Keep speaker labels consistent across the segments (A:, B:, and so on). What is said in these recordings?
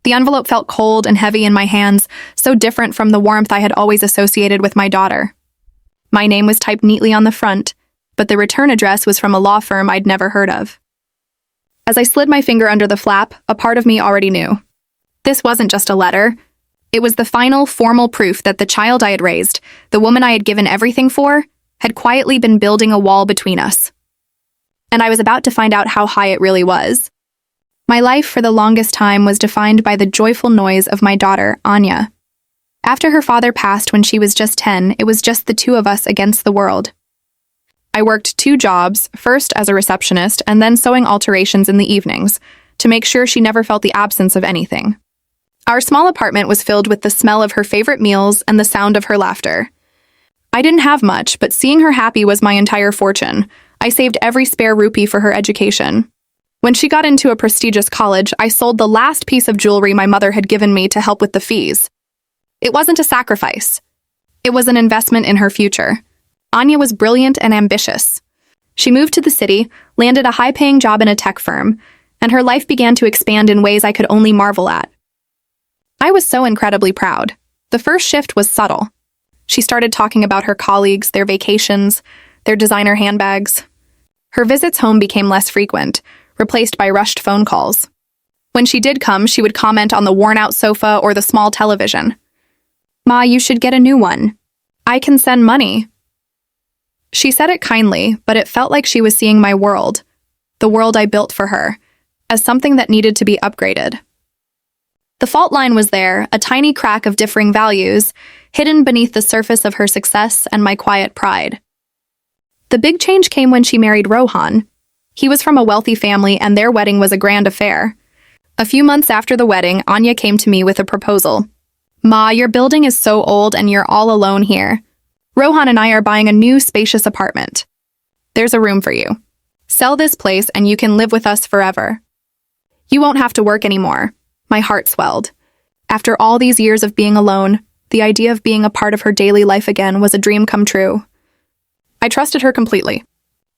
A: The envelope felt cold and heavy in my hands, so different from the warmth I had always associated with my daughter. My name was typed neatly on the front, but the return address was from a law firm I'd never heard of. As I slid my finger under the flap, a part of me already knew. This wasn't just a letter. It was the final, formal proof that the child I had raised, the woman I had given everything for, had quietly been building a wall between us. And I was about to find out how high it really was. My life for the longest time was defined by the joyful noise of my daughter, Anya. After her father passed when she was just 10, it was just the two of us against the world. I worked 2 jobs, first as a receptionist and then sewing alterations in the evenings, to make sure she never felt the absence of anything. Our small apartment was filled with the smell of her favorite meals and the sound of her laughter. I didn't have much, but seeing her happy was my entire fortune. I saved every spare rupee for her education. When she got into a prestigious college, I sold the last piece of jewelry my mother had given me to help with the fees. It wasn't a sacrifice. It was an investment in her future. Anya was brilliant and ambitious. She moved to the city, landed a high-paying job in a tech firm, and her life began to expand in ways I could only marvel at. I was so incredibly proud. The first shift was subtle. She started talking about her colleagues, their vacations, their designer handbags. Her visits home became less frequent, replaced by rushed phone calls. When she did come, she would comment on the worn-out sofa or the small television. "Ma, you should get a new one. I can send money." She said it kindly, but it felt like she was seeing my world, the world I built for her, as something that needed to be upgraded. The fault line was there, a tiny crack of differing values, hidden beneath the surface of her success and my quiet pride. The big change came when she married Rohan. He was from a wealthy family and their wedding was a grand affair. A few months after the wedding, Anya came to me with a proposal. "Ma, your building is so old and you're all alone here. Rohan and I are buying a new spacious apartment. There's a room for you. Sell this place and you can live with us forever. You won't have to work anymore." My heart swelled. After all these years of being alone, the idea of being a part of her daily life again was a dream come true. I trusted her completely.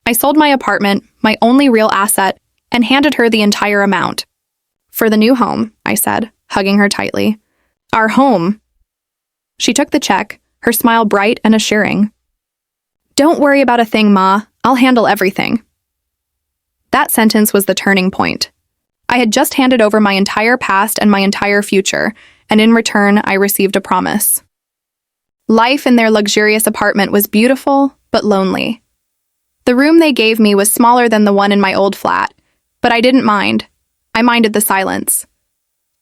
A: I sold my apartment, my only real asset, and handed her the entire amount. "For the new home," I said, hugging her tightly. "Our home." She took the check, her smile bright and assuring. "Don't worry about a thing, Ma. I'll handle everything." That sentence was the turning point. I had just handed over my entire past and my entire future, and in return, I received a promise. Life in their luxurious apartment was beautiful, but lonely. The room they gave me was smaller than the one in my old flat, but I didn't mind. I minded the silence.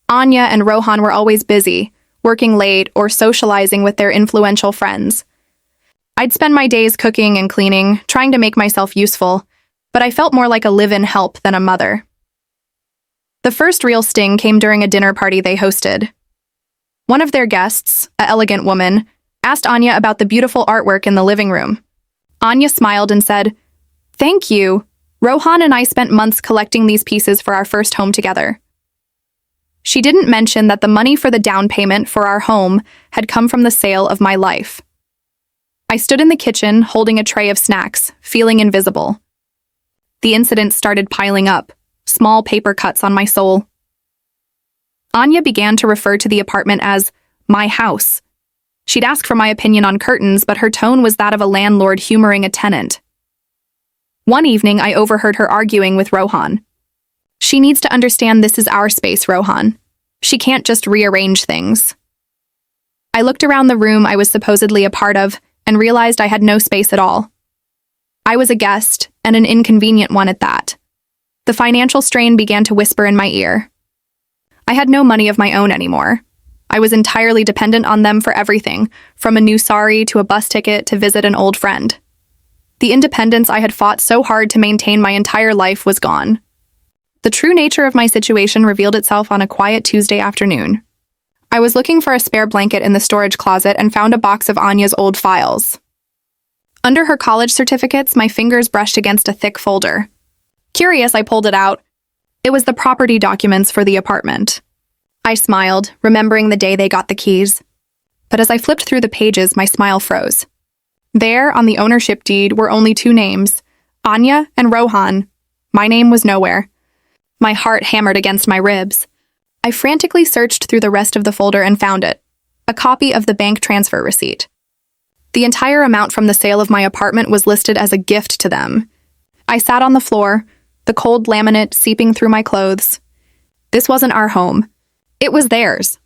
A: Anya and Rohan were always busy, working late or socializing with their influential friends. I'd spend my days cooking and cleaning, trying to make myself useful, but I felt more like a live-in help than a mother. The first real sting came during a dinner party they hosted. One of their guests, an elegant woman, asked Anya about the beautiful artwork in the living room. Anya smiled and said, "Thank you. Rohan and I spent months collecting these pieces for our first home together." She didn't mention that the money for the down payment for our home had come from the sale of my life. I stood in the kitchen, holding a tray of snacks, feeling invisible. The incidents started piling up, small paper cuts on my soul. Anya began to refer to the apartment as my house. She'd ask for my opinion on curtains, but her tone was that of a landlord humoring a tenant. One evening, I overheard her arguing with Rohan. "She needs to understand this is our space, Rohan. She can't just rearrange things." I looked around the room I was supposedly a part of and realized I had no space at all. I was a guest, and an inconvenient one at that. The financial strain began to whisper in my ear. I had no money of my own anymore. I was entirely dependent on them for everything, from a new sari to a bus ticket to visit an old friend. The independence I had fought so hard to maintain my entire life was gone. The true nature of my situation revealed itself on a quiet Tuesday afternoon. I was looking for a spare blanket in the storage closet and found a box of Anya's old files. Under her college certificates, my fingers brushed against a thick folder. Curious, I pulled it out. It was the property documents for the apartment. I smiled, remembering the day they got the keys. But as I flipped through the pages, my smile froze. There, on the ownership deed, were only 2 names, Anya and Rohan. My name was nowhere. My heart hammered against my ribs. I frantically searched through the rest of the folder and found it, a copy of the bank transfer receipt. The entire amount from the sale of my apartment was listed as a gift to them. I sat on the floor, the cold laminate seeping through my clothes. This wasn't our home. It was theirs.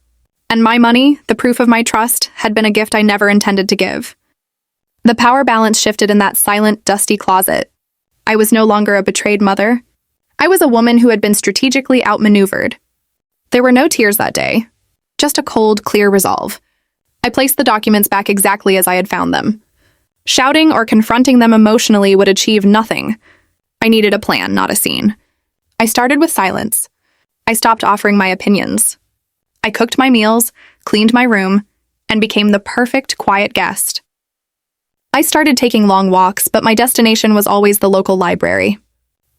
A: And my money, the proof of my trust, had been a gift I never intended to give. The power balance shifted in that silent, dusty closet. I was no longer a betrayed mother. I was a woman who had been strategically outmaneuvered. There were no tears that day, just a cold, clear resolve. I placed the documents back exactly as I had found them. Shouting or confronting them emotionally would achieve nothing. I needed a plan, not a scene. I started with silence. I stopped offering my opinions. I cooked my meals, cleaned my room, and became the perfect quiet guest. I started taking long walks, but my destination was always the local library.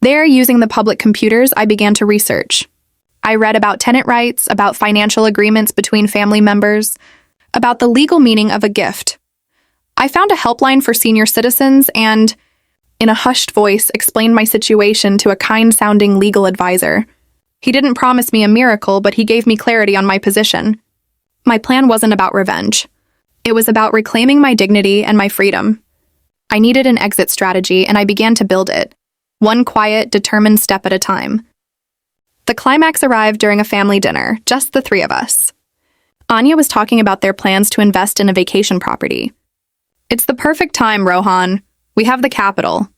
A: There, using the public computers, I began to research. I read about tenant rights, about financial agreements between family members, about the legal meaning of a gift. I found a helpline for senior citizens and, in a hushed voice, explained my situation to a kind-sounding legal advisor. He didn't promise me a miracle, but he gave me clarity on my position. My plan wasn't about revenge. It was about reclaiming my dignity and my freedom. I needed an exit strategy, and I began to build it, one quiet, determined step at a time. The climax arrived during a family dinner, just the three of us. Anya was talking about their plans to invest in a vacation property. "It's the perfect time, Rohan. We have the capital."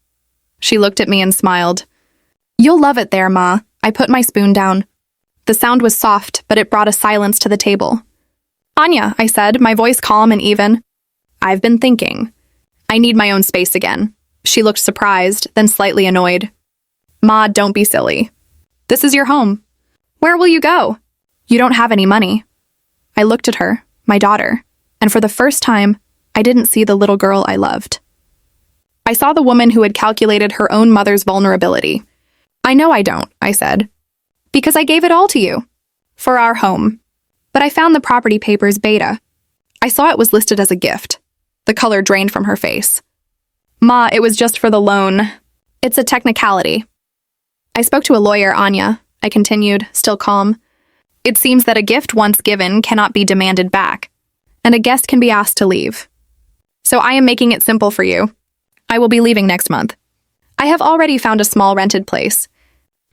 A: She looked at me and smiled. "You'll love it there, Ma." I put my spoon down. The sound was soft, but it brought a silence to the table. "Anya," I said, my voice calm and even. "I've been thinking. I need my own space again." She looked surprised, then slightly annoyed. "Ma, don't be silly. This is your home. Where will you go? You don't have any money." I looked at her, my daughter, and for the first time, I didn't see the little girl I loved. I saw the woman who had calculated her own mother's vulnerability. "I know I don't," I said, "because I gave it all to you. For our home. But I found the property papers beta. I saw it was listed as a gift." The color drained from her face. "Ma, it was just for the loan. It's a technicality." I spoke to a lawyer, Anya, I continued, still calm. "It seems that a gift once given cannot be demanded back, and a guest can be asked to leave. So I am making it simple for you. I will be leaving next month. I have already found a small rented place.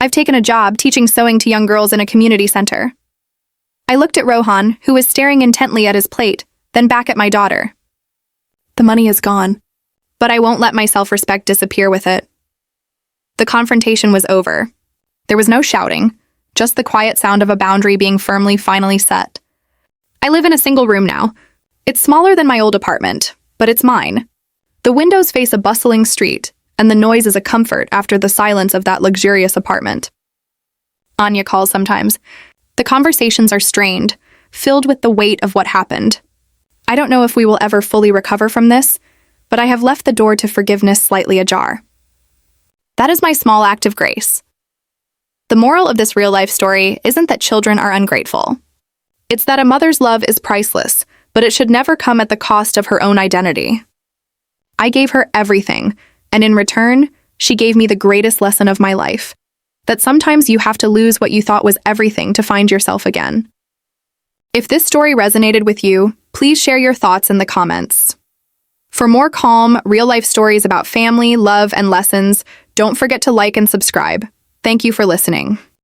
A: I've taken a job teaching sewing to young girls in a community center." I looked at Rohan, who was staring intently at his plate, then back at my daughter. "The money is gone, but I won't let my self-respect disappear with it." The confrontation was over. There was no shouting, just the quiet sound of a boundary being finally set. I live in a single room now. It's smaller than my old apartment, but it's mine. The windows face a bustling street, and the noise is a comfort after the silence of that luxurious apartment. Anya calls sometimes. The conversations are strained, filled with the weight of what happened. I don't know if we will ever fully recover from this, but I have left the door to forgiveness slightly ajar. That is my small act of grace. The moral of this real-life story isn't that children are ungrateful. It's that a mother's love is priceless, but it should never come at the cost of her own identity. I gave her everything, and in return, she gave me the greatest lesson of my life, that sometimes you have to lose what you thought was everything to find yourself again. If this story resonated with you, please share your thoughts in the comments. For more calm, real-life stories about family, love, and lessons, don't forget to like and subscribe. Thank you for listening.